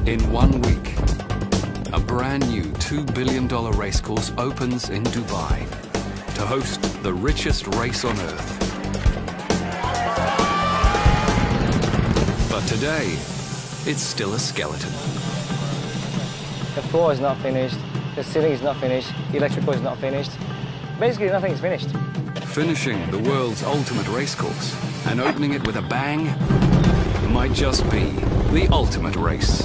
In 1 week, a brand new $2 billion racecourse opens in Dubai to host the richest race on Earth. But today, it's still a skeleton. The floor is not finished, the ceiling is not finished, the electrical is not finished. Basically, nothing is finished. Finishing the world's ultimate racecourse and opening it with a bang might just be the ultimate race.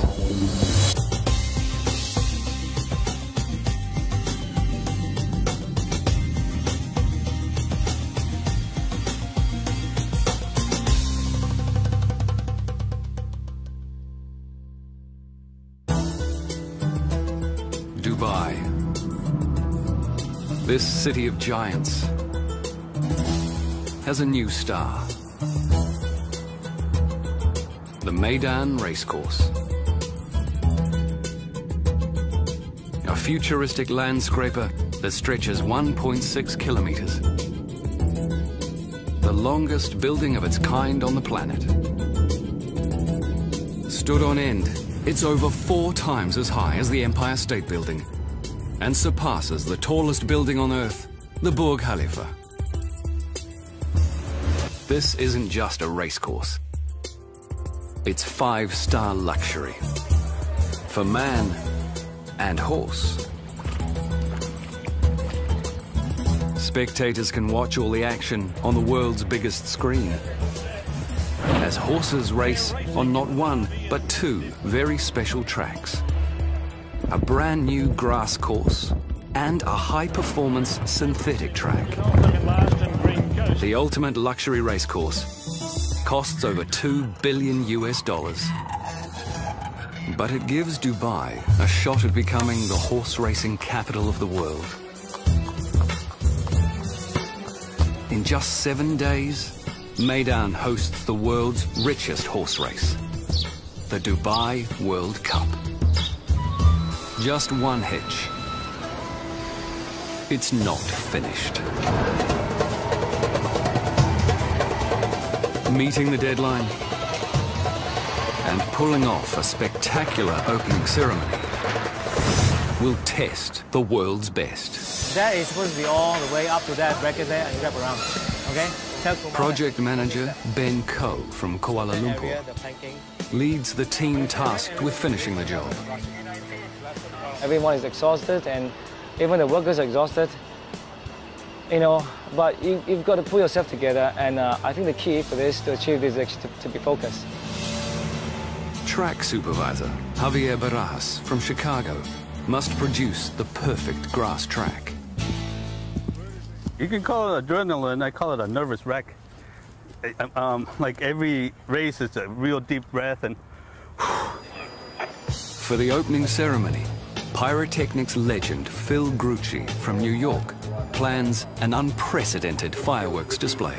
Dubai, this city of giants, has a new star. The Meydan Racecourse. A futuristic landscraper that stretches 1.6 kilometers. The longest building of its kind on the planet. Stood on end, it's over 4 times as high as the Empire State Building and surpasses the tallest building on Earth, the Burj Khalifa. This isn't just a racecourse. It's 5-star luxury for man and horse. Spectators can watch all the action on the world's biggest screen as horses race on not 1, but 2 very special tracks. A brand new grass course and a high-performance synthetic track. The ultimate luxury racecourse costs over $2 billion US. But it gives Dubai a shot at becoming the horse racing capital of the world. In just 7 days, Meydan hosts the world's richest horse race, the Dubai World Cup. Just one hitch. It's not finished. Meeting the deadline and pulling off a spectacular opening ceremony will test the world's best. That is supposed to be all the way up to that bracket there and wrap around, okay? Project manager Ben Koh from Kuala Lumpur leads the team tasked with finishing the job. Everyone is exhausted and even the workers are exhausted. You know, but you've got to pull yourself together, and I think the key for this, to achieve this, is actually to be focused. Track supervisor Javier Barajas from Chicago must produce the perfect grass track. You can call it adrenaline, I call it a nervous wreck. Like every race is a real deep breath and... For the opening ceremony, pyrotechnics legend Phil Grucci from New York plans an unprecedented fireworks display.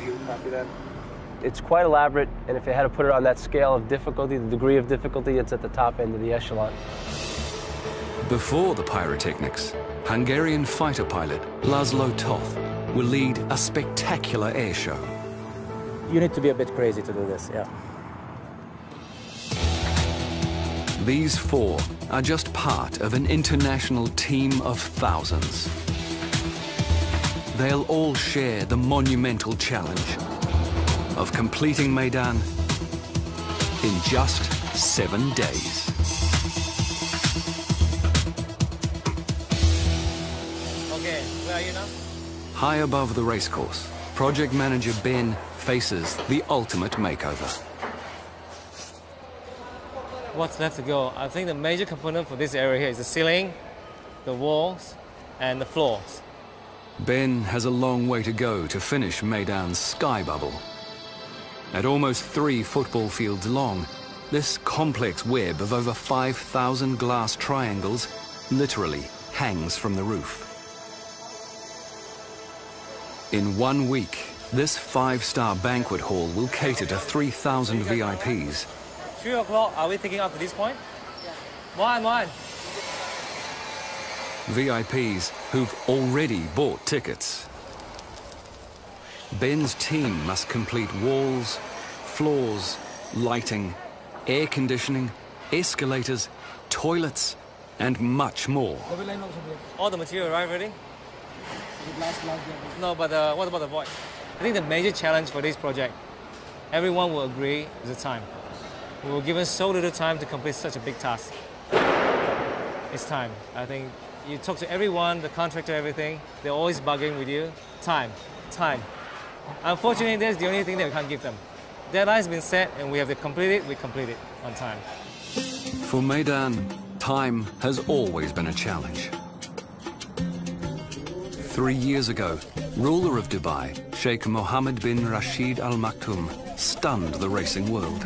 It's quite elaborate, and if you had to put it on that scale of difficulty, the degree of difficulty, it's at the top end of the echelon. Before the pyrotechnics, Hungarian fighter pilot Laszlo Toth will lead a spectacular air show. You need to be a bit crazy to do this, yeah. These 4 are just part of an international team of thousands. They'll all share the monumental challenge of completing Meydan in just 7 days. Okay, where are you now? High above the racecourse, project manager Ben faces the ultimate makeover. What's left to go? I think the major component for this area here is the ceiling, the walls, and the floors. Ben has a long way to go to finish Meydan's sky bubble. At almost 3 football fields long, this complex web of over 5,000 glass triangles literally hangs from the roof. In 1 week, this 5-star banquet hall will cater to 3,000 VIPs. 3 o'clock, are we taking up to this point? Yeah. One. VIPs who've already bought tickets. Ben's team must complete walls, floors, lighting, air conditioning, escalators, toilets, and much more. All the material arrived already? No, but what about the void? I think the major challenge for this project, everyone will agree, is the time. We were given so little time to complete such a big task. It's time. I think you talk to everyone, the contractor, everything, they're always bugging with you. Time, time. Unfortunately, that's the only thing that we can't give them. Deadline's been set and we have to complete it, we complete it on time. For Meydan, time has always been a challenge. 3 years ago, ruler of Dubai, Sheikh Mohammed bin Rashid Al Maktoum, stunned the racing world.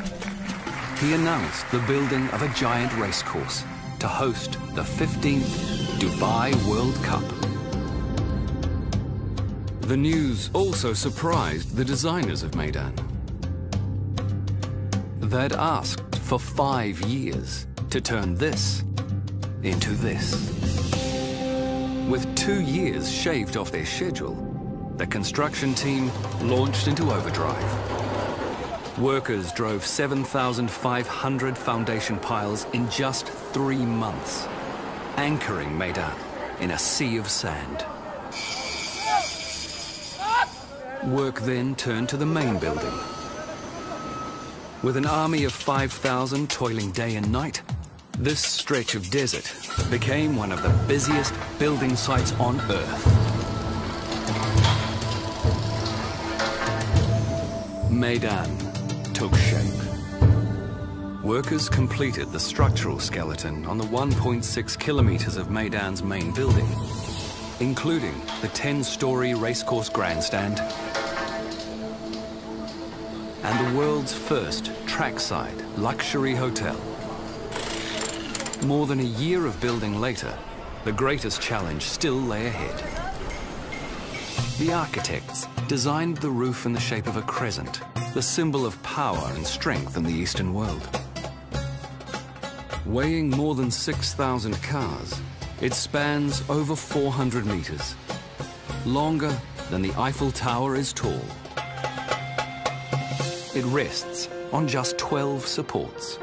He announced the building of a giant racecourse to host the 15th Dubai World Cup. The news also surprised the designers of Meydan. They'd asked for 5 years to turn this into this. With 2 years shaved off their schedule, the construction team launched into overdrive. Workers drove 7,500 foundation piles in just 3 months, anchoring Meydan in a sea of sand. Work then turned to the main building. With an army of 5,000 toiling day and night, this stretch of desert became one of the busiest building sites on Earth. Meydan took shape. Workers completed the structural skeleton on the 1.6 kilometers of Meydan's main building, including the 10-story racecourse grandstand and the world's first trackside luxury hotel. More than a year of building later, the greatest challenge still lay ahead. The architects designed the roof in the shape of a crescent, the symbol of power and strength in the Eastern world. Weighing more than 6,000 cars, it spans over 400 meters, longer than the Eiffel Tower is tall. It rests on just 12 supports.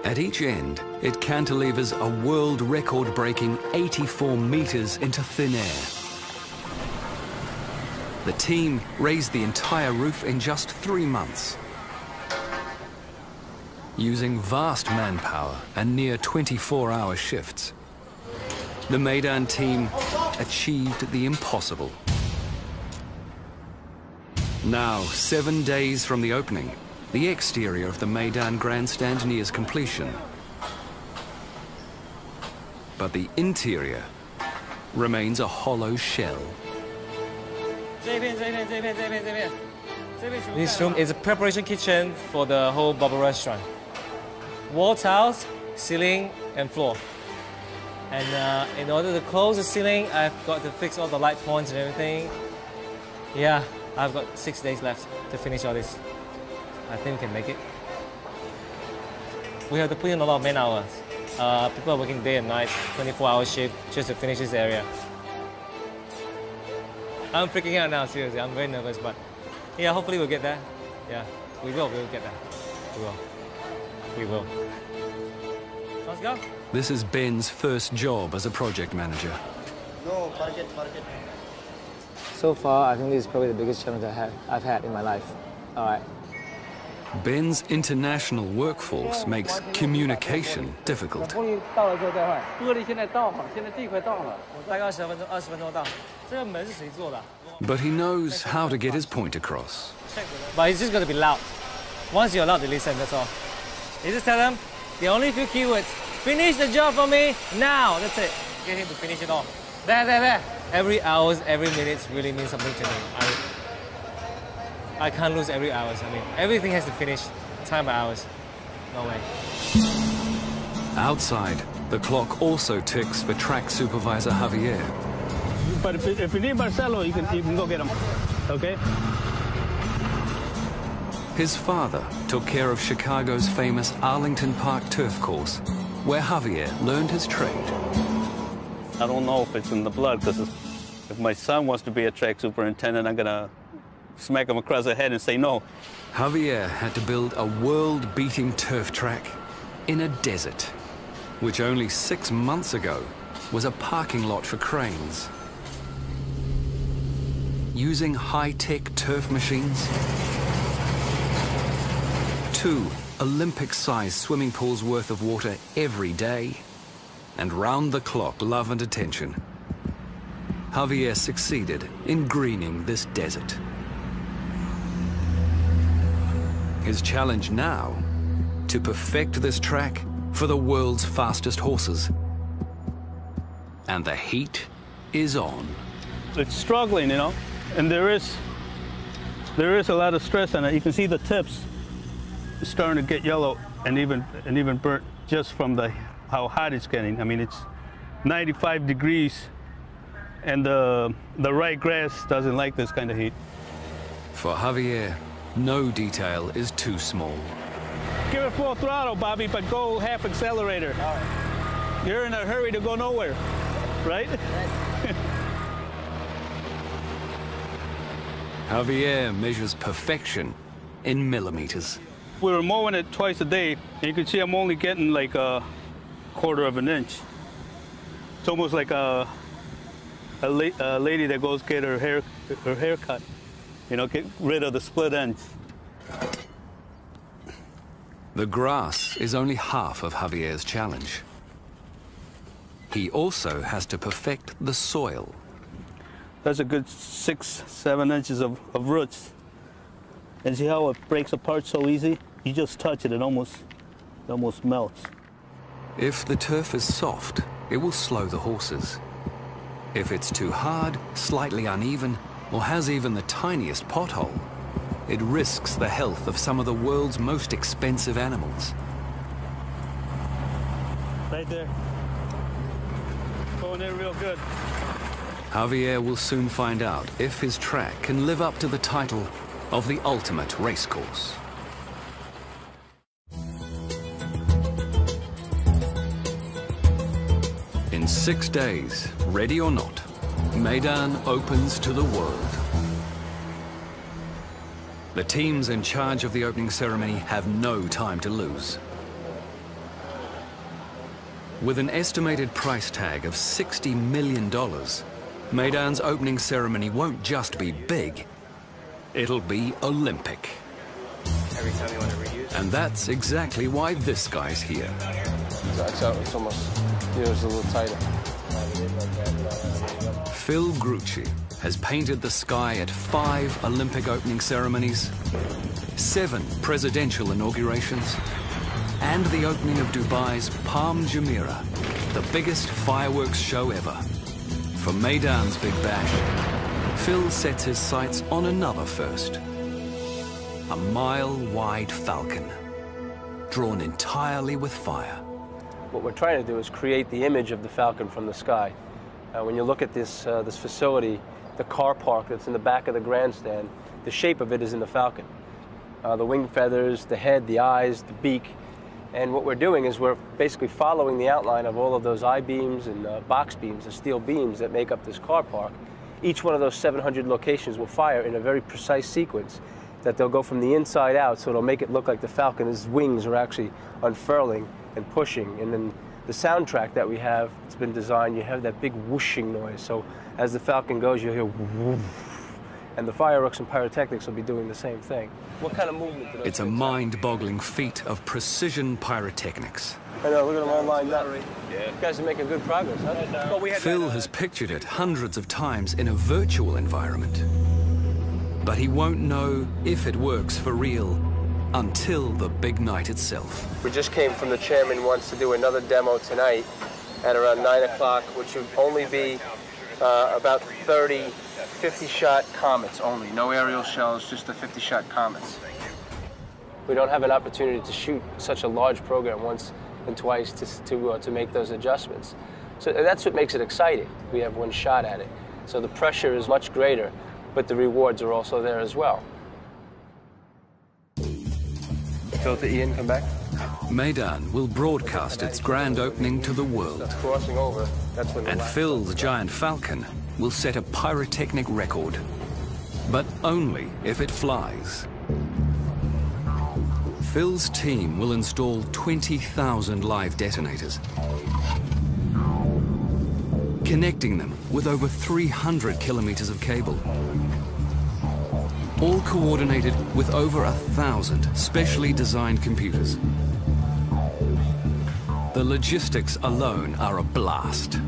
At each end, it cantilevers a world record-breaking 84 meters into thin air. The team raised the entire roof in just 3 months. Using vast manpower and near 24-hour shifts, the Meydan team achieved the impossible. Now, 7 days from the opening, the exterior of the Meydan grandstand nears completion. But the interior remains a hollow shell. This room is a preparation kitchen for the whole bubble restaurant. Wall tiles, ceiling, and floor. And in order to close the ceiling, I've got to fix all the light points and everything. Yeah, I've got 6 days left to finish all this. I think we can make it. We have to put in a lot of man hours. People are working day and night, 24-hour shift, just to finish this area. I'm freaking out now, seriously. I'm very nervous, but yeah, hopefully we'll get there. Yeah, we'll get there. We will. Let's go. This is Ben's first job as a project manager. No, target. So far, I think this is probably the biggest challenge I've had in my life. All right. Ben's international workforce makes communication difficult. But he knows how to get his point across. But it's just going to be loud. Once you're allowed to listen, that's all. You just tell them the only few keywords. Finish the job for me now. That's it. Get him to finish it all. There. Every hour, every minute really means something to me. I can't lose every hours. I mean, everything has to finish time by hours. No way. Outside, the clock also ticks for track supervisor Javier. But if you need Marcelo, you can go get him. Okay? His father took care of Chicago's famous Arlington Park turf course, where Javier learned his trade. I don't know if it's in the blood, because if my son wants to be a track superintendent, I'm going to smack him across the head and say no. Javier had to build a world-beating turf track in a desert, which only 6 months ago was a parking lot for cranes. Using high-tech turf machines, 2 Olympic-sized swimming pools worth of water every day, and round-the-clock love and attention, Javier succeeded in greening this desert. His challenge now, to perfect this track for the world's fastest horses. And the heat is on. It's struggling, you know, and there is a lot of stress on it. You can see the tips starting to get yellow and even burnt just from how hot it's getting. I mean, it's 95 degrees, and the right grass doesn't like this kind of heat. For Javier, no detail is too small. Give it full throttle, Bobby, but go half accelerator. All right. You're in a hurry to go nowhere, right? Javier measures perfection in millimeters. We were mowing it twice a day, and you can see I'm only getting like a 1/4 of an inch. It's almost like a lady that goes get her hair cut, you know, get rid of the split ends. The grass is only half of Javier's challenge. He also has to perfect the soil. That's a good 6-7 inches of roots. And see how it breaks apart so easy? You just touch it, it almost melts. If the turf is soft, it will slow the horses. If it's too hard, slightly uneven, or has even the tiniest pothole, it risks the health of some of the world's most expensive animals. Right there. Going in real good. Javier will soon find out if his track can live up to the title of the ultimate racecourse. In 6 days, ready or not, Meydan opens to the world. The teams in charge of the opening ceremony have no time to lose. With an estimated price tag of $60 million, Meydan's opening ceremony won't just be big, it'll be Olympic. Every time you want to reuse. And that's exactly why this guy's here. So it's almost, you know, it's a little tighter. Phil Grucci has painted the sky at 5 Olympic opening ceremonies, 7 presidential inaugurations, and the opening of Dubai's Palm Jumeirah, the biggest fireworks show ever. For Meydan's Big Bash, Phil sets his sights on another first. A mile-wide falcon, drawn entirely with fire. What we're trying to do is create the image of the falcon from the sky. When you look at this facility, the car park that's in the back of the grandstand, the shape of it is in the falcon. The wing feathers, the head, the eyes, the beak. And what we're doing is we're basically following the outline of all of those I-beams and box beams, the steel beams that make up this car park. Each one of those 700 locations will fire in a very precise sequence that they'll go from the inside out, so it'll make it look like the falcon's wings are actually unfurling and pushing. And then the soundtrack that we have, it's been designed, you have that big whooshing noise. So as the falcon goes, you'll hear whoosh, and the fireworks and pyrotechnics will be doing the same thing. What kind of movement do those It's a mind-boggling feat of precision pyrotechnics. I know, look at them all lined up. Yeah. You guys are making good progress, huh? Phil has pictured it hundreds of times in a virtual environment. But he won't know if it works for real until the big night itself. We just came from the chairman wants to do another demo tonight at around 9 o'clock, which would only be about 30 50-shot comets only. No aerial shells, just the 50-shot comets. We don't have an opportunity to shoot such a large program once and twice to make those adjustments. So that's what makes it exciting. We have one shot at it. So the pressure is much greater, but the rewards are also there as well. Filter Ian, come back. Meydan will broadcast its grand opening to the world. That's crossing over. That's when. And Phil's giant falcon will set a pyrotechnic record, but only if it flies. Phil's team will install 20,000 live detonators, connecting them with over 300 kilometers of cable, all coordinated with over 1,000 specially designed computers. The logistics alone are a blast.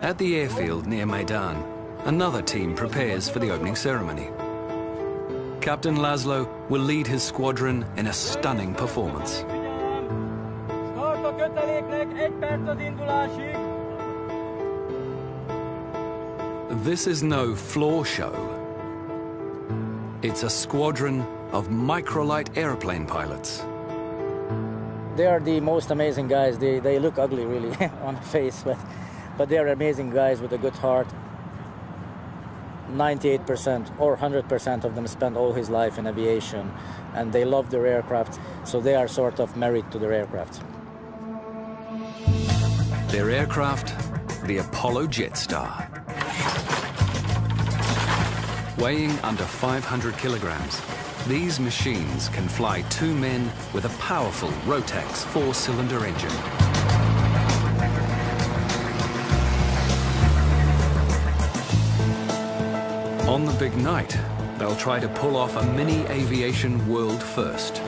At the airfield near Meydan, another team prepares for the opening ceremony. Captain Laszlo will lead his squadron in a stunning performance. This is no floor show. It's a squadron of microlight airplane pilots. They are the most amazing guys. They look ugly, really, on the face, but they are amazing guys with a good heart. 98% or 100% of them spend all his life in aviation, and they love their aircraft, so they are sort of married to their aircraft. Their aircraft, the Apollo Jetstar. Weighing under 500 kilograms, these machines can fly 2 men with a powerful Rotax 4-cylinder engine. On the big night, they'll try to pull off a mini aviation world first.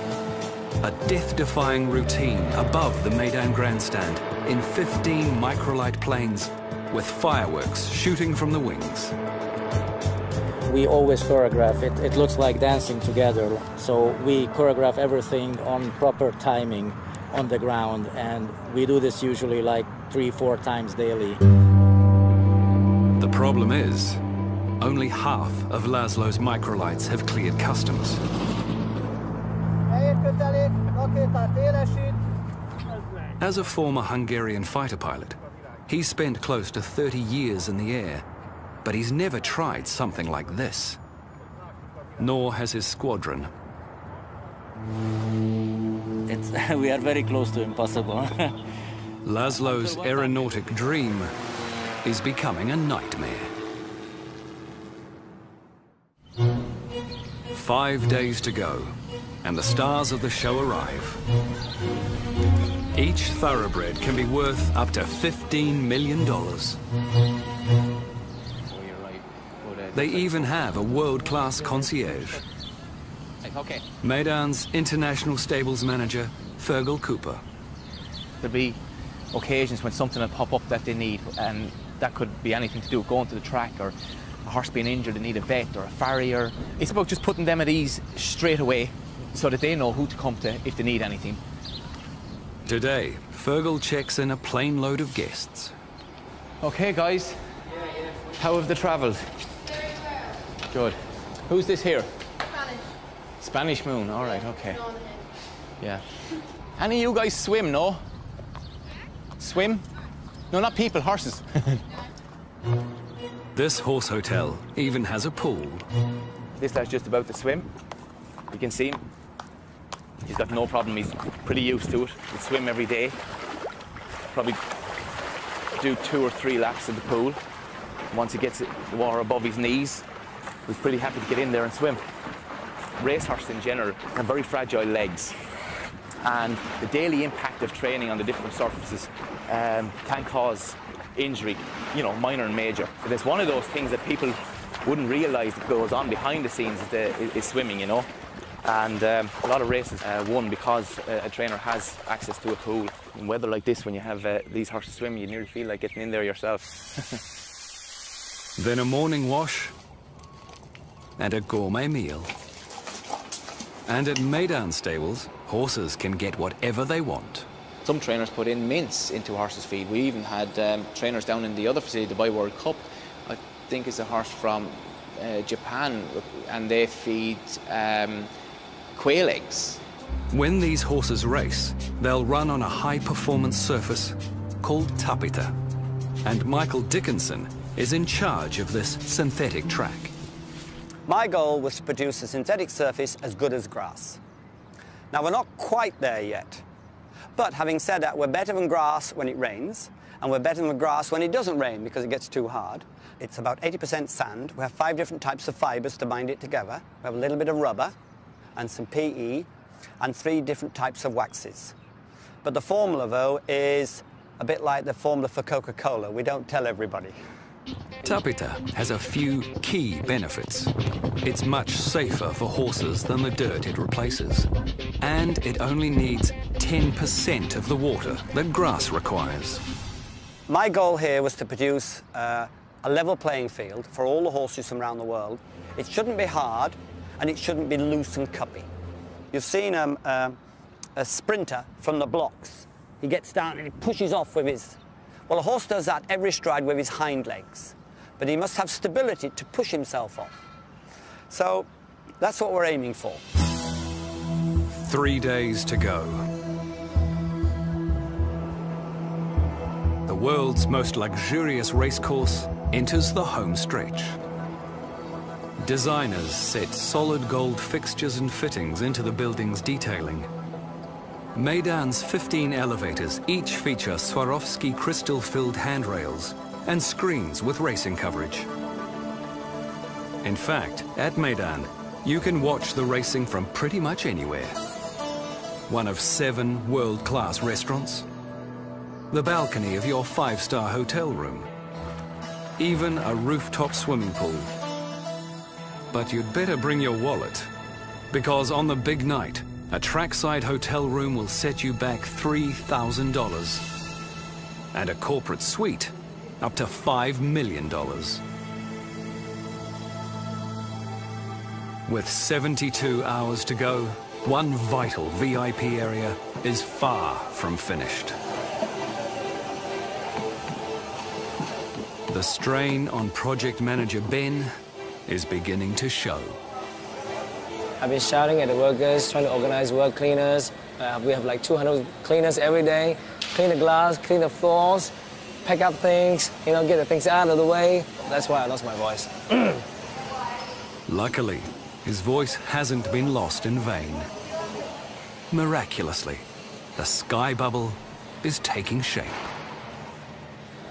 A death-defying routine above the Meydan grandstand in 15 microlight planes with fireworks shooting from the wings. We always choreograph it. It looks like dancing together. So we choreograph everything on proper timing on the ground, and we do this usually like 3-4 times daily. The problem is, only half of Laszlo's microlights have cleared customs. As a former Hungarian fighter pilot, he's spent close to 30 years in the air, but he's never tried something like this. Nor has his squadron. We are very close to impossible. Laszlo's aeronautic dream is becoming a nightmare. 5 days to go, and the stars of the show arrive. Each thoroughbred can be worth up to $15 million. They even have a world-class concierge. Meydan's international stables manager, Fergal Cooper. There'll be occasions when something will pop up that they need, and that could be anything to do with going to the track, or a horse being injured, they need a vet or a farrier. It's about just putting them at ease straight away so that they know who to come to if they need anything. Today, Fergal checks in a plane load of guests. Okay, guys, how have they travelled? Good. Who's this here? Spanish. Spanish Moon, all right, okay. Yeah. Any of you guys swim, no? Swim? No, not people, horses. This horse hotel even has a pool. This lad's just about to swim. You can see him. He's got no problem, he's pretty used to it. He'll swim every day. Probably do 2 or 3 laps of the pool. Once he gets the water above his knees, he's pretty happy to get in there and swim. Racehorses in general have very fragile legs, and the daily impact of training on the different surfaces can cause injury, you know, minor and major. But it's one of those things that people wouldn't realise that goes on behind the scenes is swimming, you know. And a lot of races won because a trainer has access to a pool. In weather like this, when you have these horses swimming, you nearly feel like getting in there yourself. Then a morning wash and a gourmet meal. And at Meydan stables, horses can get whatever they want. Some trainers put in mince into horses' feed. We even had trainers down in the other facility, the Dubai World Cup. I think it's a horse from Japan, and they feed quail eggs. When these horses race, they'll run on a high-performance surface called tapita. And Michael Dickinson is in charge of this synthetic track. My goal was to produce a synthetic surface as good as grass. Now, we're not quite there yet. But having said that, we're better than grass when it rains, and we're better than grass when it doesn't rain because it gets too hard. It's about 80% sand. We have 5 different types of fibers to bind it together. We have a little bit of rubber and some PE and 3 different types of waxes. But the formula, though, is a bit like the formula for Coca-Cola. We don't tell everybody. Tapita has a few key benefits. It's much safer for horses than the dirt it replaces. And it only needs 10% of the water that grass requires. My goal here was to produce a level playing field for all the horses from around the world. It shouldn't be hard, and it shouldn't be loose and cuppy. You've seen a sprinter from the blocks. He gets down and he pushes off with his... Well, a horse does that every stride with his hind legs, but he must have stability to push himself off. So that's what we're aiming for. 3 days to go. The world's most luxurious racecourse enters the home stretch. Designers set solid gold fixtures and fittings into the building's detailing. Meydan's 15 elevators each feature Swarovski crystal-filled handrails and screens with racing coverage. In fact, at Meydan, you can watch the racing from pretty much anywhere. One of 7 world-class restaurants, the balcony of your 5-star hotel room, even a rooftop swimming pool. But you'd better bring your wallet, because on the big night, a trackside hotel room will set you back $3,000, and a corporate suite up to $5 million. With 72 hours to go, one vital VIP area is far from finished. The strain on project manager Ben is beginning to show. I've been shouting at the workers, trying to organize work cleaners. We have like 200 cleaners every day. Clean the glass, clean the floors, pack up things, you know, get the things out of the way. That's why I lost my voice. Luckily, his voice hasn't been lost in vain. Miraculously, the sky bubble is taking shape.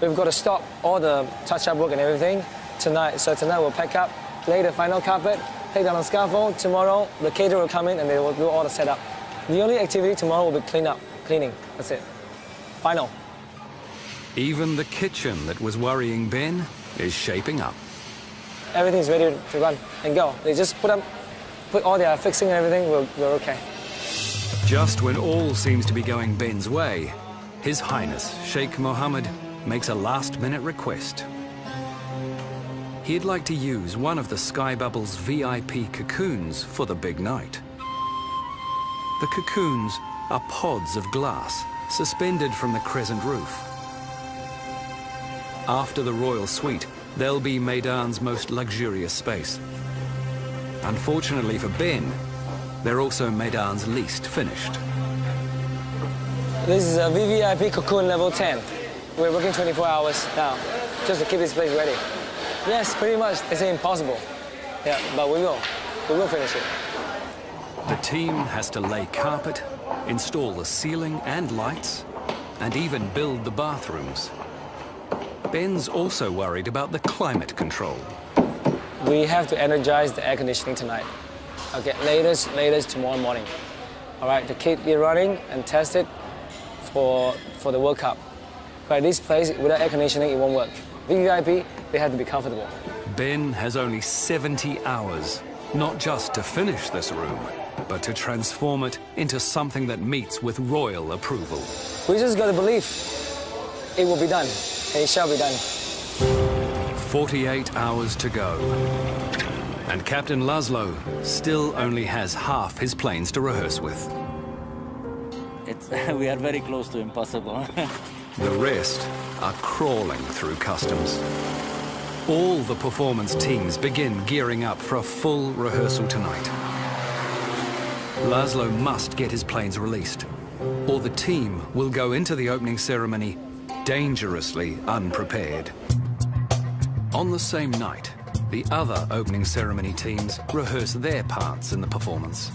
We've got to stop all the touch-up work and everything tonight. So tonight we'll pack up, lay the final carpet, take down the scaffold. Tomorrow, the caterer will come in and they will do all the setup. The only activity tomorrow will be cleaning. That's it. Final. Even the kitchen that was worrying Ben is shaping up. Everything's ready to run and go. They just put all their fixing and everything, we're okay. Just when all seems to be going Ben's way, His Highness Sheikh Mohammed makes a last-minute request. He'd like to use one of the Sky Bubble's VIP cocoons for the big night. The cocoons are pods of glass suspended from the crescent roof. After the royal suite, they'll be Meydan's most luxurious space. Unfortunately for Ben, they're also Meydan's least finished. This is a VVIP cocoon level 10. We're working 24 hours now, just to keep this place ready. Yes, pretty much. It's impossible. Yeah, but we will. We will finish it. The team has to lay carpet, install the ceiling and lights, and even build the bathrooms. Ben's also worried about the climate control. We have to energize the air conditioning tonight. Okay, latest tomorrow morning. All right, to keep it running and test it for the World Cup. But this place, without air conditioning, it won't work. VVIP, they have to be comfortable. Ben has only 70 hours, not just to finish this room, but to transform it into something that meets with royal approval. We just got to believe it will be done, and it shall be done. 48 hours to go. And Captain Laszlo still only has half his planes to rehearse with. We are very close to impossible. The rest are crawling through customs. All the performance teams begin gearing up for a full rehearsal tonight. Laszlo must get his planes released, or the team will go into the opening ceremony dangerously unprepared. On the same night, the other opening ceremony teams rehearse their parts in the performance.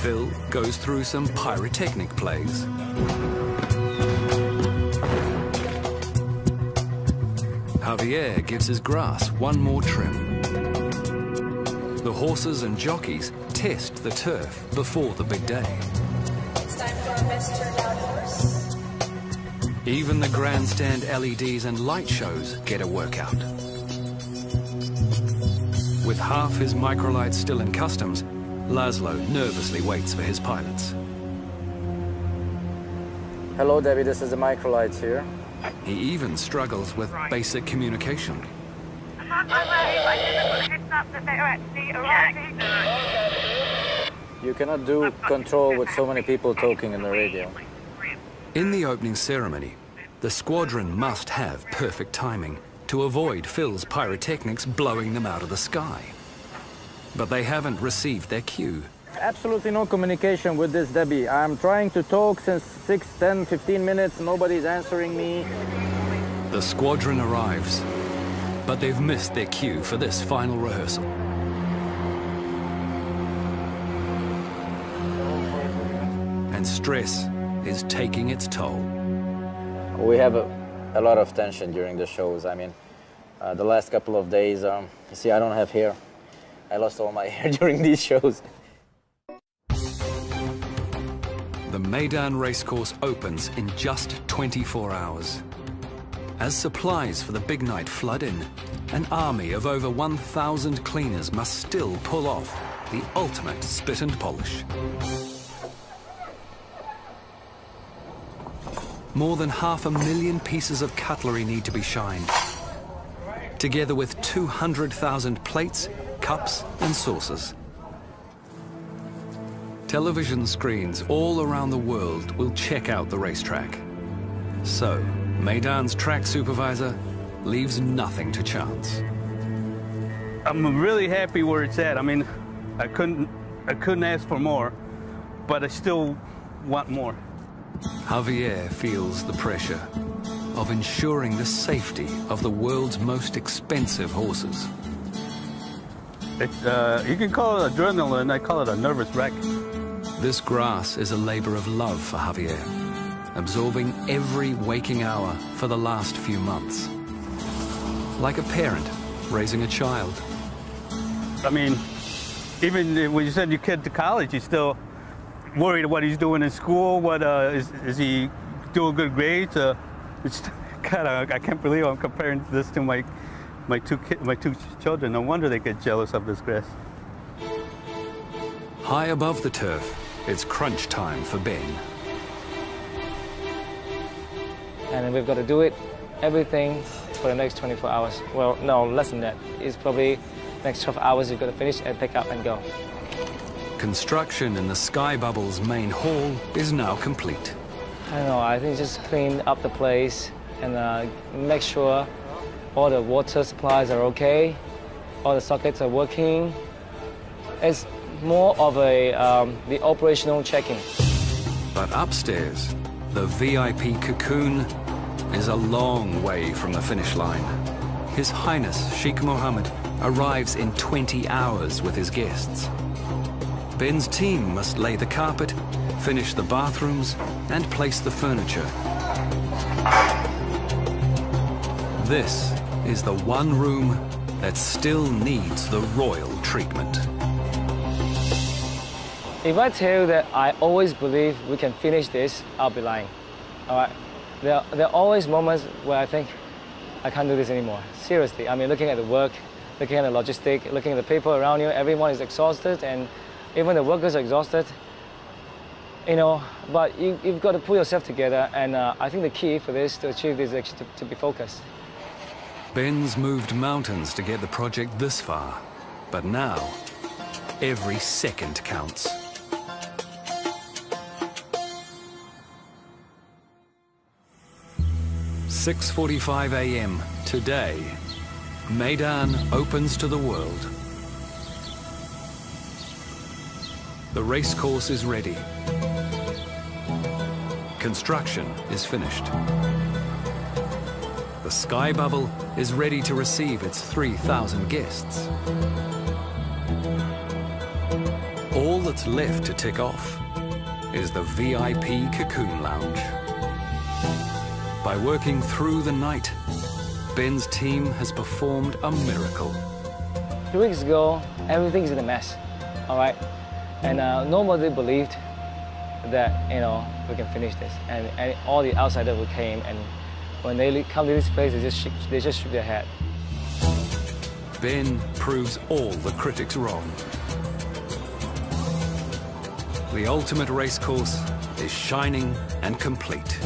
Phil goes through some pyrotechnic plays. Javier gives his grass one more trim. The horses and jockeys test the turf before the big day. It's time for our best turned out horse. Even the grandstand LEDs and light shows get a workout. With half his microlights still in customs, Laszlo nervously waits for his pilots. Hello, Debbie, this is the microlights here. He even struggles with basic communication. You cannot do control with so many people talking in the radio. In the opening ceremony, the squadron must have perfect timing to avoid Phil's pyrotechnics blowing them out of the sky. But they haven't received their cue. Absolutely no communication with this, Debbie. I'm trying to talk since 6, 10, 15 minutes. Nobody's answering me. The squadron arrives, but they've missed their cue for this final rehearsal. And stress is taking its toll. We have a lot of tension during the shows. I mean, the last couple of days, you see, I don't have hair. I lost all my hair during these shows. The Meydan Racecourse opens in just 24 hours. As supplies for the big night flood in, an army of over 1,000 cleaners must still pull off the ultimate spit and polish. More than 500,000 pieces of cutlery need to be shined, together with 200,000 plates, cups and saucers. Television screens all around the world will check out the racetrack. So, Meydan's track supervisor leaves nothing to chance. I'm really happy where it's at. I mean, I couldn't ask for more, but I still want more. Javier feels the pressure of ensuring the safety of the world's most expensive horses. You can call it adrenaline, I call it a nervous wreck. This grass is a labor of love for Javier, absorbing every waking hour for the last few months. Like a parent raising a child. I mean, even when you send your kid to college, you're still worried what he's doing in school, is he doing good grades? It's kind of, I can't believe I'm comparing this to my two children. No wonder they get jealous of this grass. High above the turf, it's crunch time for Ben. And we've got to do it, everything for the next 24 hours. Well, no, less than that. It's probably next 12 hours we've got to finish and pick up and go. Construction in the Sky Bubble's main hall is now complete. I don't know, I think just clean up the place and make sure all the water supplies are okay, all the sockets are working. It's more of the operational checking. But upstairs, the VIP cocoon is a long way from the finish line. His Highness Sheikh Mohammed arrives in 20 hours with his guests. Ben's team must lay the carpet, finish the bathrooms, and place the furniture. This is the one room that still needs the royal treatment. If I tell you that I always believe we can finish this, I'll be lying. All right? There are always moments where I think I can't do this anymore. Seriously, I mean, looking at the work, looking at the logistics, looking at the people around you, everyone is exhausted, and even the workers are exhausted. You know, but you've got to pull yourself together, and I think the key for this, to achieve this, is actually to be focused. Ben's moved mountains to get the project this far, but now every second counts. "6:45 a.m. today, Meydan opens to the world. The racecourse is ready. Construction is finished. The Sky Bubble is ready to receive its 3,000 guests. All that's left to tick off is the VIP Cocoon Lounge. By working through the night, Ben's team has performed a miracle. 2 weeks ago, everything's in a mess, all right? And nobody believed that, we can finish this. And all the outsiders who came, and when they come to this place, they just shook their head. Ben proves all the critics wrong. The ultimate racecourse is shining and complete.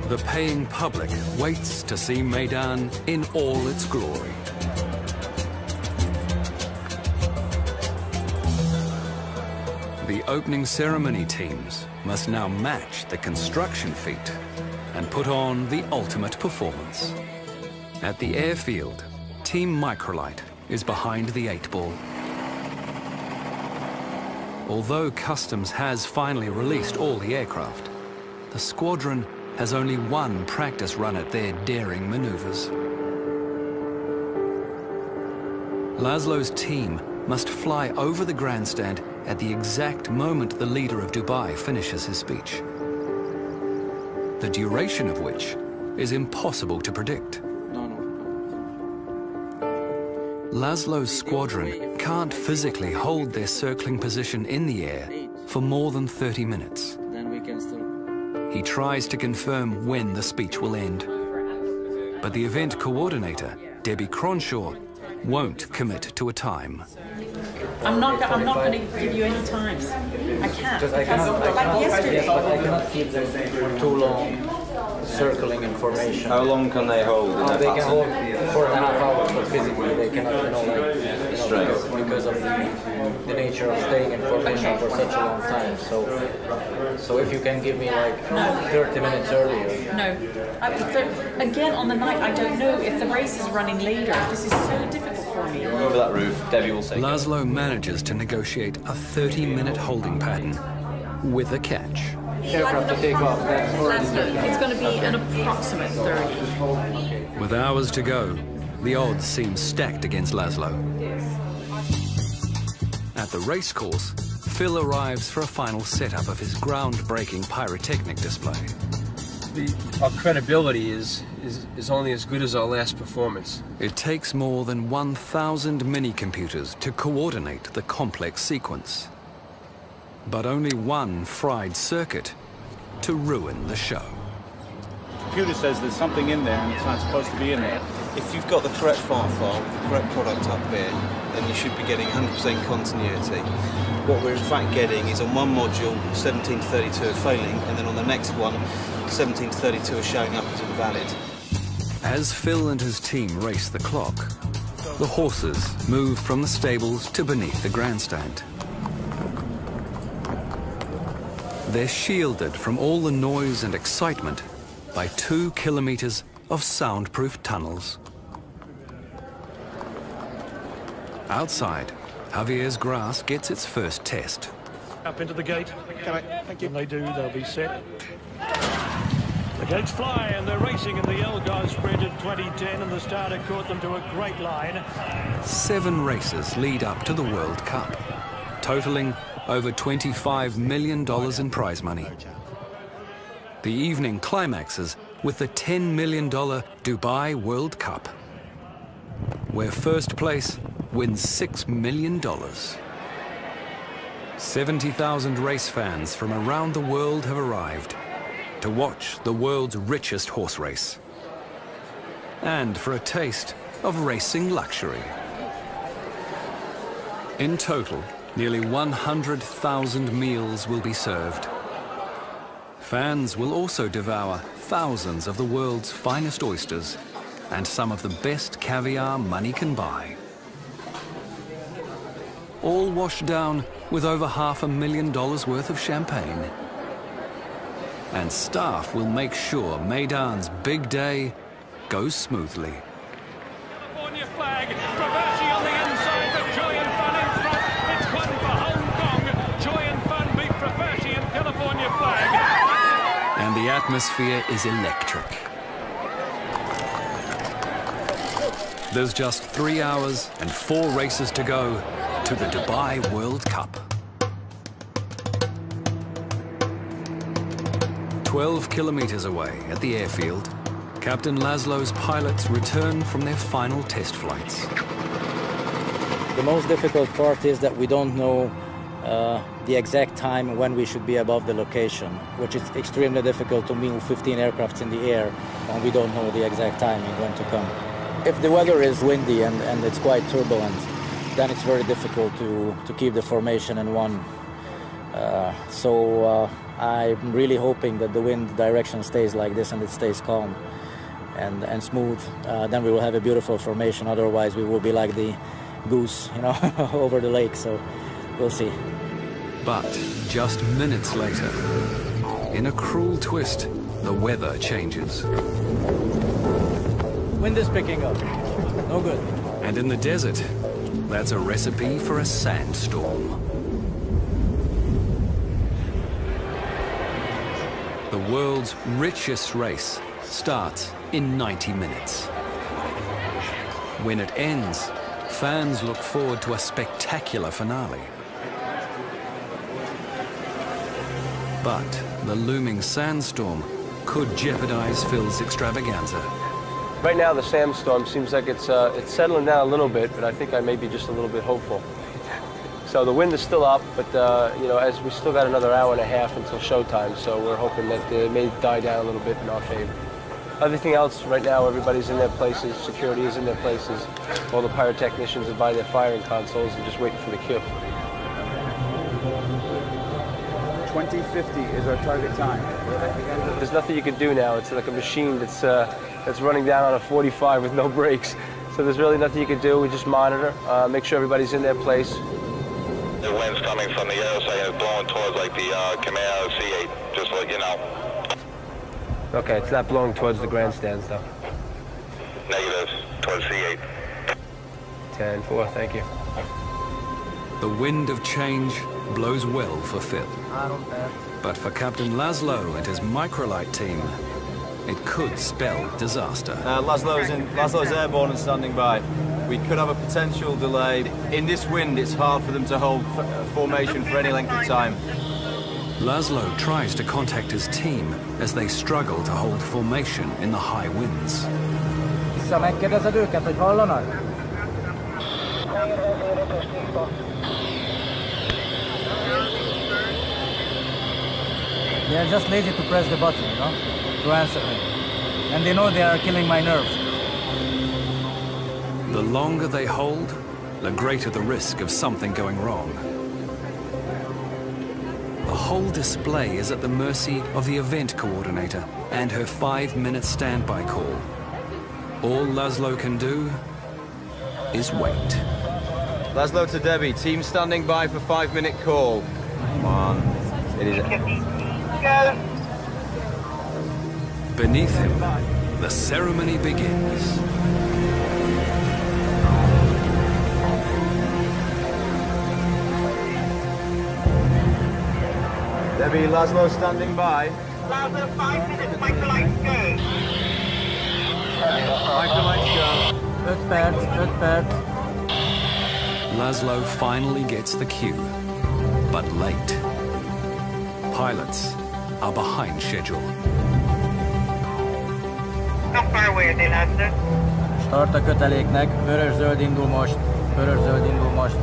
The paying public waits to see Meydan in all its glory. The opening ceremony teams must now match the construction feat and put on the ultimate performance. At the airfield, Team Microlight is behind the 8-ball. Although Customs has finally released all the aircraft, the squadron has only one practice run at their daring maneuvers. Laszlo's team must fly over the grandstand at the exact moment the leader of Dubai finishes his speech, the duration of which is impossible to predict. Laszlo's squadron can't physically hold their circling position in the air for more than 30 minutes. He tries to confirm when the speech will end, but the event coordinator, Debbie Cronshaw, won't commit to a time. I'm not going to give you any times. I can't. I cannot yesterday. keep them too long circling information. How long can they hold? They can hold 4.5 hours, but physically they cannot, because of the nature of staying in formation for such a long time. So if you can give me like 30 minutes earlier. No. Again, on the night, I don't know if the race is running later. This is so difficult for me. Over that roof, Debbie will say. Laszlo manages to negotiate a 30-minute holding pattern with a catch. Aircraft to take off. It's going to be an approximate 30. With hours to go, the odds seem stacked against Laszlo. At the racecourse, Phil arrives for a final setup of his groundbreaking pyrotechnic display. Our credibility is only as good as our last performance. It takes more than 1,000 mini-computers to coordinate the complex sequence. But only one fried circuit to ruin the show. The computer says there's something in there and it's not supposed to be in there. If you've got the correct file with the correct product up here, then you should be getting 100% continuity. What we're in fact getting is on one module, 17 to 32 are failing, and then on the next one, 17 to 32 are showing up as invalid. As Phil and his team race the clock, the horses move from the stables to beneath the grandstand. They're shielded from all the noise and excitement by 2 kilometers of soundproof tunnels. Outside, Javier's grass gets its first test. Up into the gate. Thank you. When they do, they'll be set. The gates fly and they're racing in the Elgar Sprint of 2010, and the starter caught them to a great line. 7 races lead up to the World Cup, totaling over $25 million in prize money. The evening climaxes with the $10 million Dubai World Cup, where first place wins $6 million. 70,000 race fans from around the world have arrived to watch the world's richest horse race, and for a taste of racing luxury. In total, nearly 100,000 meals will be served. Fans will also devour thousands of the world's finest oysters and some of the best caviar money can buy. All washed down with over $500,000 worth of champagne. And staff will make sure Meydan's big day goes smoothly. California flag, Travasi on the inside, but Joy and Fun in front. It's one for Hong Kong. Joy and Fun beat Travasi and California flag. And the atmosphere is electric. There's just 3 hours and 4 races to go to the Dubai World Cup. 12 kilometers away at the airfield, Captain Laszlo's pilots return from their final test flights. The most difficult part is that we don't know the exact time when we should be above the location, which is extremely difficult to move 15 aircrafts in the air when we don't know the exact timing when to come. If the weather is windy and it's quite turbulent, then it's very difficult to keep the formation in one. So I'm really hoping that the wind direction stays like this and it stays calm and smooth. Then we will have a beautiful formation. Otherwise, we will be like the goose, you know, over the lake. So we'll see. But just minutes later, in a cruel twist, the weather changes. Wind is picking up. No good. And in the desert, that's a recipe for a sandstorm. The world's richest race starts in 90 minutes. When it ends, fans look forward to a spectacular finale. But the looming sandstorm could jeopardize Phil's extravaganza. Right now, the sandstorm seems like it's settling down a little bit, but I think I may be just a little bit hopeful. So the wind is still up, but you know, as we still got another hour and a half until showtime, so we're hoping that it may die down a little bit in our favor. Everything else, right now, everybody's in their places, security is in their places, all the pyrotechnicians are by their firing consoles and just waiting for the cue. 2050 is our target time. There's nothing you can do now. It's like a machine that's running down on a 45 with no brakes. So there's really nothing you can do. We just monitor, make sure everybody's in their place. The wind's coming from the air side and blowing towards like the Command C8, just like, you know. Okay, it's not blowing towards the grandstands though. Negative, towards C8. 10-4, thank you. The wind of change blows well for Phil. But for Captain Laszlo and his microlight team, it could spell disaster. Laszlo's airborne and standing by. We could have a potential delay. In this wind, it's hard for them to hold formation for any length of time. Laszlo tries to contact his team as they struggle to hold formation in the high winds. Megkérdezed őket, hogy hallanak? They are just lazy to press the button, you know, to answer me. And they know they are killing my nerves. The longer they hold, the greater the risk of something going wrong. The whole display is at the mercy of the event coordinator and her 5-minute standby call. All Laszlo can do is wait. Laszlo to Debbie, team standing by for 5-minute call. Come on. It is. Beneath him, the ceremony begins. Debbie, Laszlo standing by. Laszlo, 5 minutes, microlights go. Microlights go. 5 perc. Laszlo finally gets the cue, but late. Pilots are behind schedule. How far away are they, Laszlo? Start a köteléknek, vörös-zöld indul most. Vörös-zöld indul most.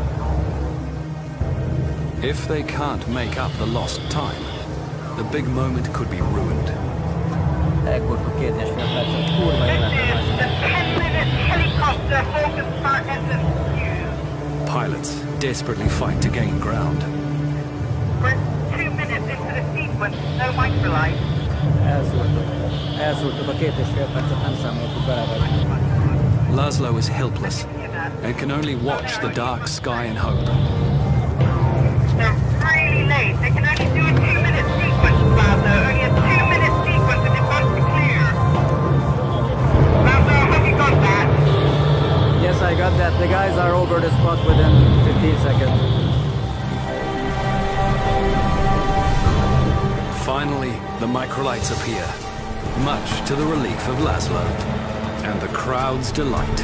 If they can't make up the lost time, the big moment could be ruined. Elkurtuk 2,5 percet. Kurva élet. The 10-minute helicopter focus partners. Pilots desperately fight to gain ground. We're 2 minutes into the sequence, no microlight. Elszúrtuk a 2,5 percet, nem számoltuk bele vagy. Laszlo is helpless and can only watch the dark sky and hope. They're really late. They can only do a 2-minute sequence, Laszlo. Only a 2-minute sequence and it wants to clear. Laszlo, have you got that? Yes, I got that. The guys are over the spot within 15 seconds. Finally, the microlights appear, much to the relief of Laszlo and the crowd's delight.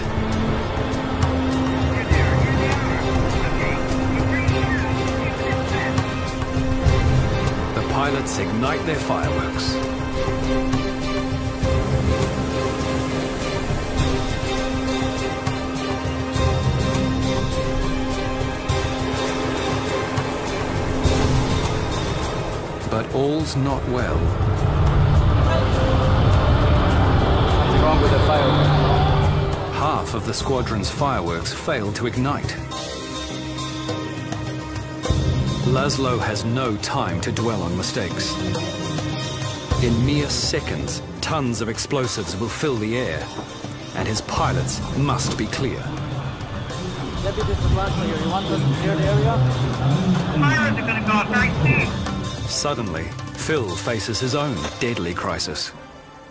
The pilots ignite their fireworks. But all's not well. What's wrong with the fireworks? Half of the squadron's fireworks failed to ignite. Laszlo has no time to dwell on mistakes. In mere seconds, tons of explosives will fill the air, and his pilots must be clear. Deputy, this is Laszlo here. You want us to clear the area? Pilots are going to go up very soon. Suddenly, Phil faces his own deadly crisis.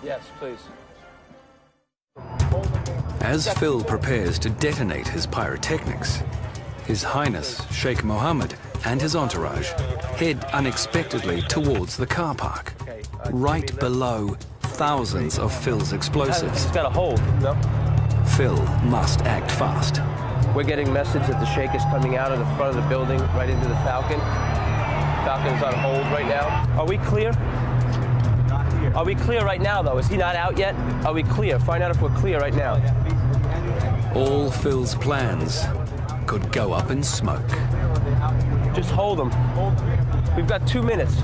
Yes, please. As Phil prepares to detonate his pyrotechnics, His Highness Sheikh Mohammed and his entourage head unexpectedly towards the car park, right below thousands of Phil's explosives. It's got a hold. No? Phil must act fast. We're getting message that the Sheikh is coming out of the front of the building right into the Falcon. Falcon's on hold right now. Are we clear? Not here. Are we clear right now, though? Is he not out yet? Are we clear? Find out if we're clear right now. All Phil's plans could go up in smoke. Just hold him. We've got 2 minutes.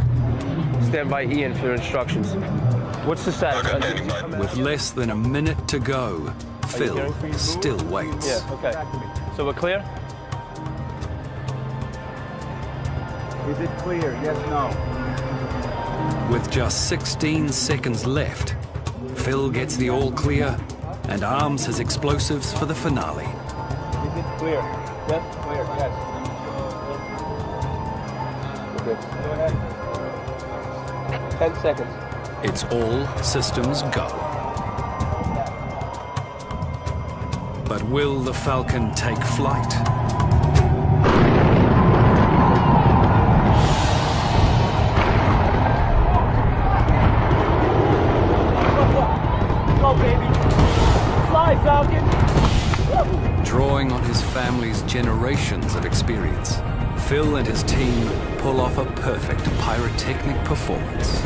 Stand by Ian for instructions. What's the status? With less than a minute to go, Phil still waits. Yeah, okay. So we're clear? Is it clear? Yes, no? With just 16 seconds left, Phil gets the all clear and arms his explosives for the finale. Is it clear? Yes, clear, yes. Good. Go ahead. 10 seconds. It's all systems go. But will the Falcon take flight? Go, baby. Fly, Falcon. Drawing on his family's generations of experience, Phil and his team pull off a perfect pyrotechnic performance.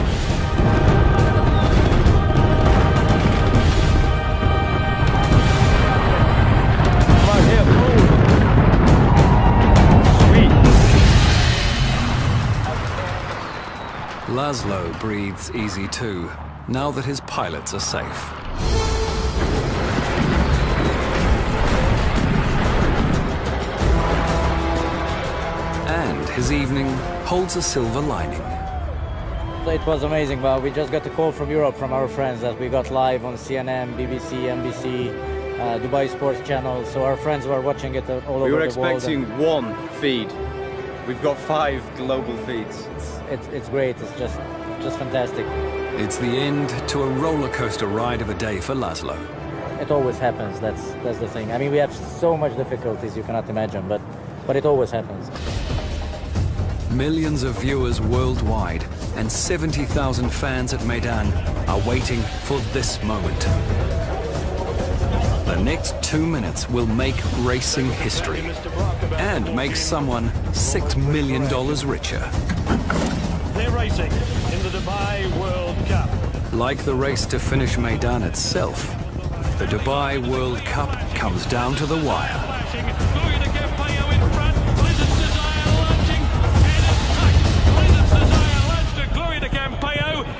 Laszlo breathes easy too, now that his pilots are safe. And his evening holds a silver lining. It was amazing, but we just got a call from Europe from our friends that we got live on CNN, BBC, NBC, Dubai Sports Channel, so our friends were watching it all over the world. We were expecting one feed. We've got 5 global feeds. It's great, it's just fantastic. It's the end to a roller coaster ride of a day for Laszlo. It always happens, that's the thing. I mean, we have so much difficulties you cannot imagine, but it always happens. Millions of viewers worldwide and 70,000 fans at Meydan are waiting for this moment. The next 2 minutes will make racing history and make someone $6 million richer. They're racing in the Dubai World Cup. Like the race to finish Meydan itself, the Dubai World Cup comes down to the wire.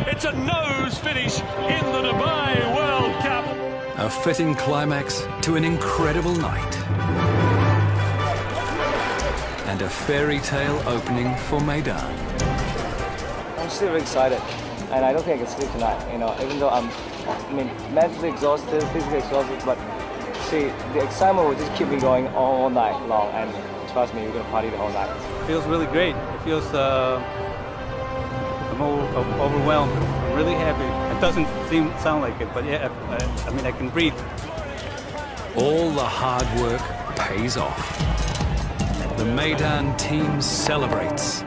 It's a nose finish in the Dubai World Cup. A fitting climax to an incredible night. And a fairy tale opening for Meydan. I'm still very excited, and I don't think I can sleep tonight, you know, even though I'm mentally exhausted, physically exhausted, but see, the excitement will just keep me going all night long, and trust me, we're going to party the whole night. It feels really great. It feels, I'm overwhelmed. I'm really happy. It doesn't sound like it, but yeah, I mean, I can breathe. All the hard work pays off. The Meydan team celebrates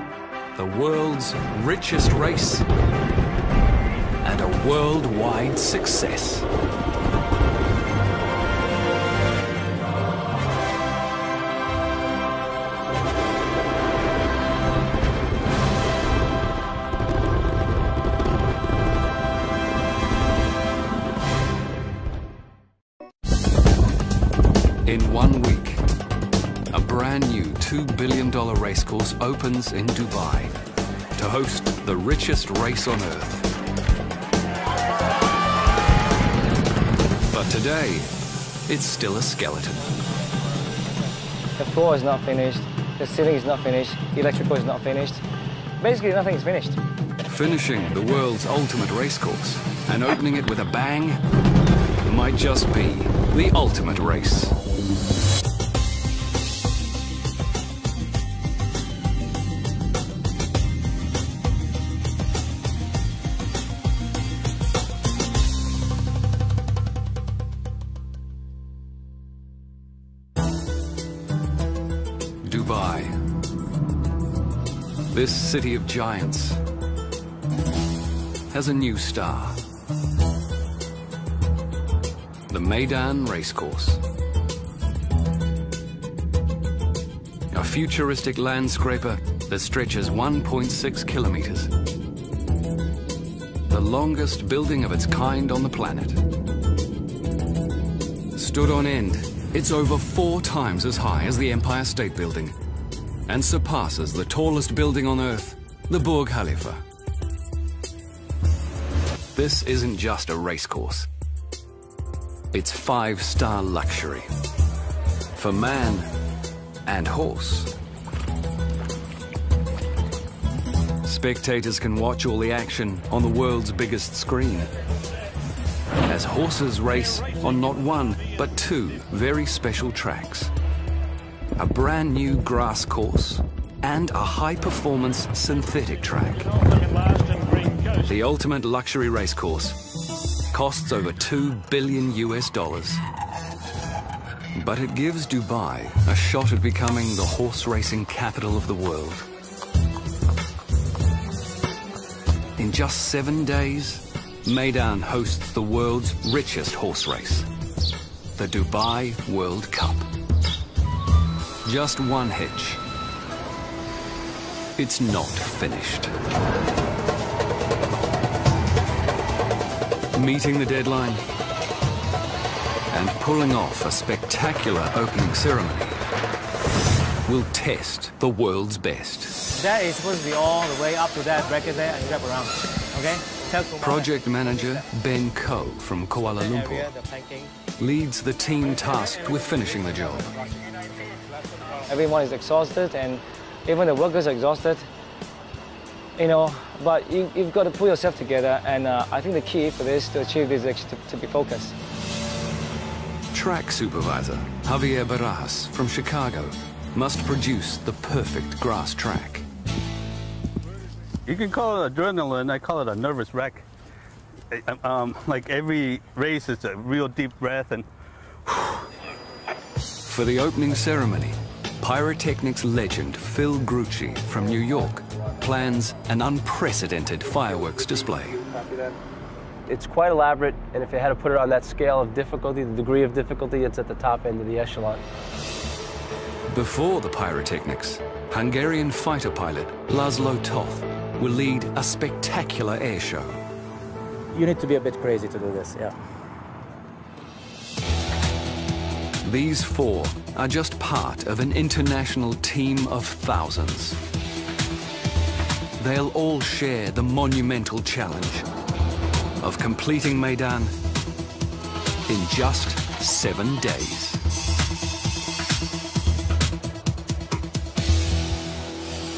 the world's richest race and a worldwide success. In 1 week, a brand new $2 billion racecourse opens in Dubai to host the richest race on Earth. But today, it's still a skeleton. The floor is not finished, the ceiling is not finished, the electrical is not finished. Basically, nothing is finished. Finishing the world's ultimate racecourse and opening it with a bang might just be the ultimate race. Dubai, this city of giants, has a new star. The Meydan Racecourse. A futuristic landscraper that stretches 1.6 kilometers. The longest building of its kind on the planet. Stood on end, it's over 4 times as high as the Empire State Building and surpasses the tallest building on Earth, the Burj Khalifa. This isn't just a racecourse. It's 5-star luxury for man and horse. Spectators can watch all the action on the world's biggest screen as horses race on not 1 but 2 very special tracks. A brand new grass course and a high-performance synthetic track. The ultimate luxury racecourse costs over $2 billion US. But it gives Dubai a shot at becoming the horse racing capital of the world. In just 7 days, Meydan hosts the world's richest horse race, the Dubai World Cup. Just one hitch. It's not finished. Meeting the deadline and pulling off a spectacular opening ceremony will test the world's best. That is supposed to be all the way up to that bracket there and wrap around, okay? Project manager Ben Koh from Kuala Lumpur leads the team tasked with finishing the job. Everyone is exhausted and even the workers are exhausted, you know, but you've got to pull yourself together, and I think the key for this, to achieve this, is actually to be focused. Track supervisor Javier Barajas from Chicago must produce the perfect grass track. You can call it adrenaline, I call it a nervous wreck. Like every race is a real deep breath and... For the opening ceremony, pyrotechnics legend Phil Grucci from New York plans an unprecedented fireworks display. It's quite elaborate, and if you had to put it on that scale of difficulty, the degree of difficulty, it's at the top end of the echelon. Before the pyrotechnics, Hungarian fighter pilot Laszlo Toth will lead a spectacular air show. You need to be a bit crazy to do this, yeah. These 4 are just part of an international team of thousands. They'll all share the monumental challenge of completing Meydan in just 7 days.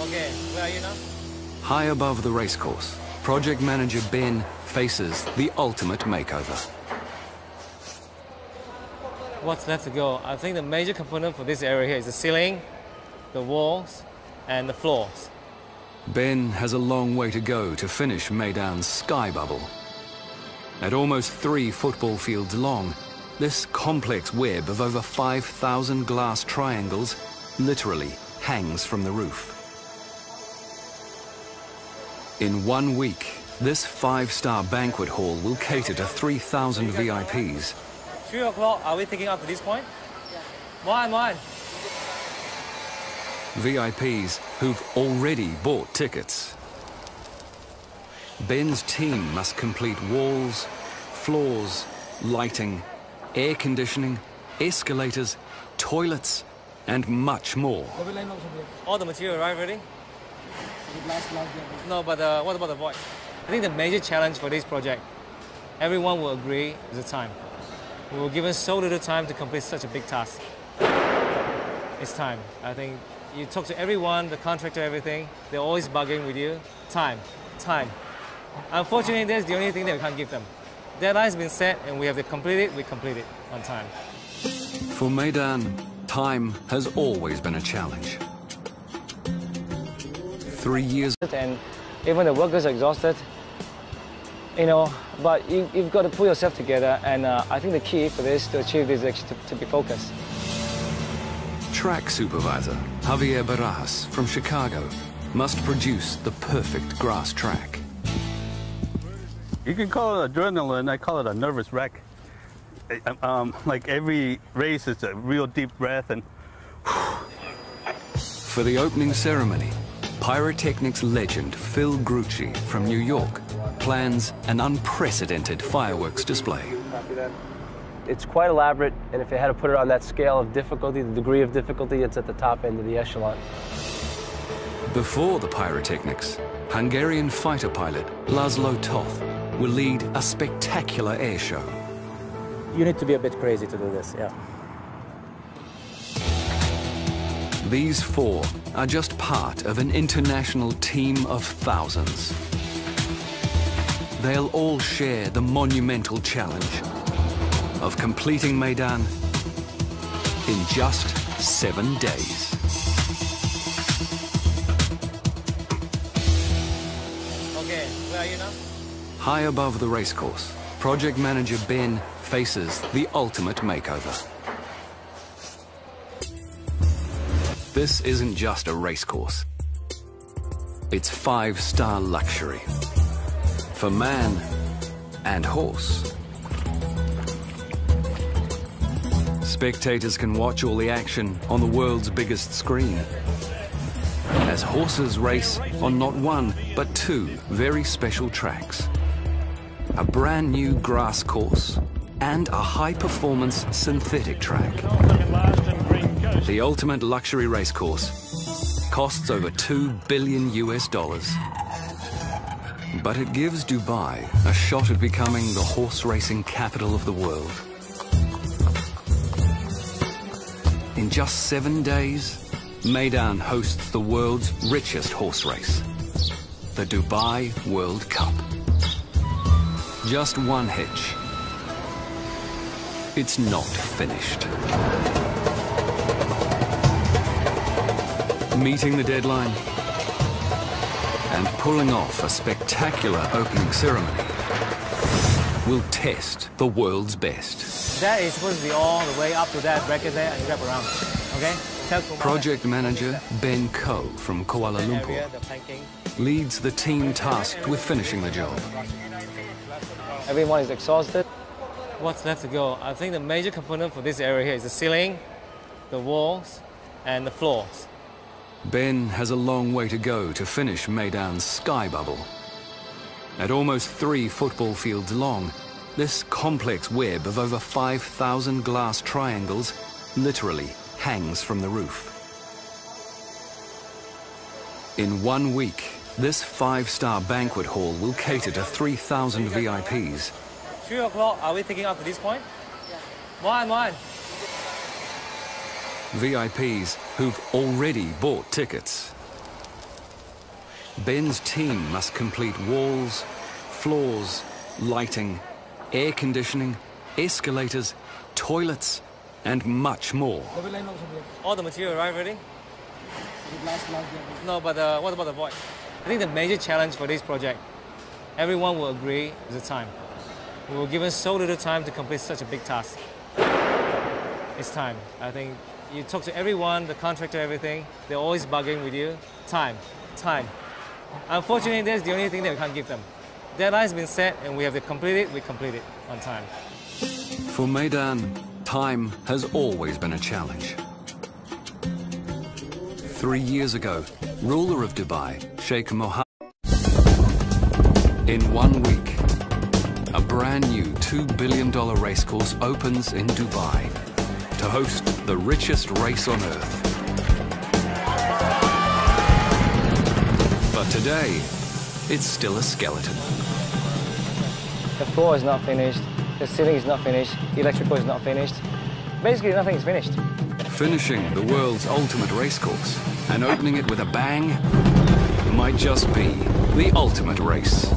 Okay, where are you now? High above the racecourse, project manager Ben faces the ultimate makeover. What's left to go? I think the major component for this area here is the ceiling, the walls, and the floors. Ben has a long way to go to finish Meydan's sky bubble. At almost 3 football fields long, this complex web of over 5,000 glass triangles literally hangs from the roof. In 1 week, this 5-star banquet hall will cater to 3,000 VIPs. 3 o'clock, are we taking up to this point? One. VIPs who've already bought tickets. Ben's team must complete walls, floors, lighting, air conditioning, escalators, toilets, and much more. All the material arrived already? No, but what about the void? I think the major challenge for this project, everyone will agree, is the time. We were given so little time to complete such a big task. It's time. I think you talk to everyone, the contractor, everything, they're always bugging with you. Time. Unfortunately, that's the only thing that we can't give them. Deadline's been set and we have to complete it, we complete it on time. For Meydan, time has always been a challenge. 3 years. And even the workers are exhausted, but you've got to pull yourself together, and I think the key for this, to achieve this, is actually to be focused. Track supervisor Javier Barajas from Chicago must produce the perfect grass track. You can call it adrenaline, I call it a nervous wreck. Like every race, it's a real deep breath and... For the opening ceremony, pyrotechnics legend Phil Grucci from New York plans an unprecedented fireworks display. It's quite elaborate, and if you had to put it on that scale of difficulty, the degree of difficulty, it's at the top end of the echelon. Before the pyrotechnics, Hungarian fighter pilot Laszlo Toth will lead a spectacular air show. You need to be a bit crazy to do this, yeah. These four are just part of an international team of thousands. They'll all share the monumental challenge of completing Meydan in just 7 days. Okay, where are you now? High above the racecourse, project manager Ben faces the ultimate makeover. This isn't just a racecourse. It's 5-star luxury for man and horse. Spectators can watch all the action on the world's biggest screen as horses race on not one, but 2 very special tracks. A brand new grass course and a high-performance synthetic track. The ultimate luxury racecourse costs over $2 billion. But it gives Dubai a shot at becoming the horse racing capital of the world. In just 7 days, Meydan hosts the world's richest horse race, the Dubai World Cup. Just one hitch. It's not finished. Meeting the deadline and pulling off a spectacular opening ceremony will test the world's best. That is supposed to be all the way up to that bracket there and wrap around, okay? Project manager Ben Koh from Kuala Lumpur leads the team tasked with finishing the job. Everyone is exhausted. What's left to go? I think the major component for this area here is the ceiling, the walls, and the floors. Ben has a long way to go to finish Meydan's sky bubble. At almost 3 football fields long, this complex web of over 5,000 glass triangles literally hangs from the roof. In 1 week, this 5-star banquet hall will cater to 3,000 VIPs. 3 o'clock, are we taking up to this point? Why? VIPs who've already bought tickets. Ben's team must complete walls, floors, lighting, air conditioning, escalators, toilets, and much more. All the material arrived already? No, but what about the void? I think the major challenge for this project, everyone will agree, is the time. We were given so little time to complete such a big task. It's time. I think you talk to everyone, the contractor, everything, they're always bugging with you. Time. Unfortunately, that's the only thing that we can't give them. Deadline's been set and we have to complete it, we complete it on time. For Meydan, time has always been a challenge. 3 years ago, ruler of Dubai, Sheikh Mohammed. In 1 week, a brand new $2 billion racecourse opens in Dubai to host the richest race on Earth. But today, it's still a skeleton. The floor is not finished, the ceiling is not finished, the electrical is not finished. Basically, nothing is finished. Finishing the world's ultimate racecourse and opening it with a bang might just be the ultimate race.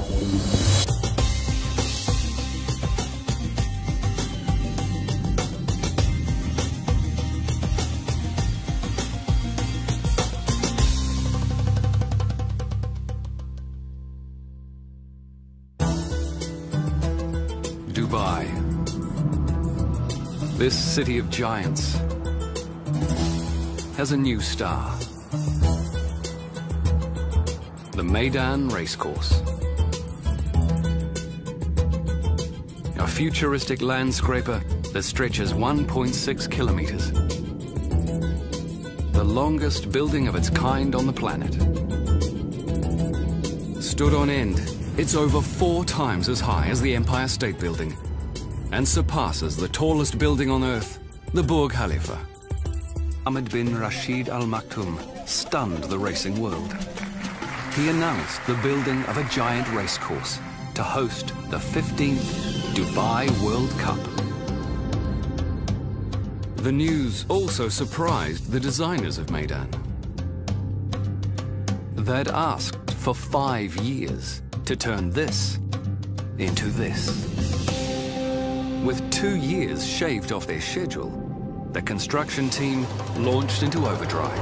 Dubai, this city of giants, has a new star. The Meydan Racecourse. A futuristic landscraper that stretches 1.6 kilometers. The longest building of its kind on the planet. Stood on end, it's over 4 times as high as the Empire State Building and surpasses the tallest building on Earth, the Burj Khalifa. Mohammed bin Rashid Al Maktoum stunned the racing world. He announced the building of a giant racecourse to host the 15th Dubai World Cup. The news also surprised the designers of Meydan. They'd asked for 5 years to turn this into this. With 2 years shaved off their schedule, the construction team launched into overdrive.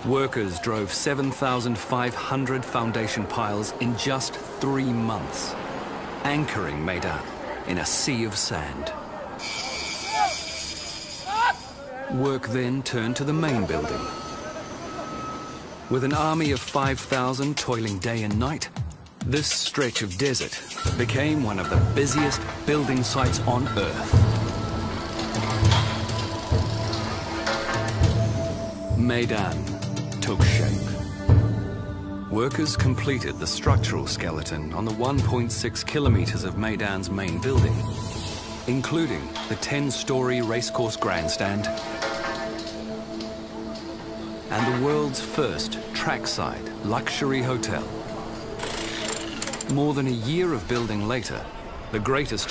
Workers drove 7,500 foundation piles in just 3 months, anchoring Meydan in a sea of sand. Work then turned to the main building. With an army of 5,000 toiling day and night, this stretch of desert became one of the busiest building sites on Earth. Meydan took shape. Workers completed the structural skeleton on the 1.6 kilometers of Meydan's main building, including the 10-story racecourse grandstand and the world's first trackside luxury hotel. More than a year of building later, the greatest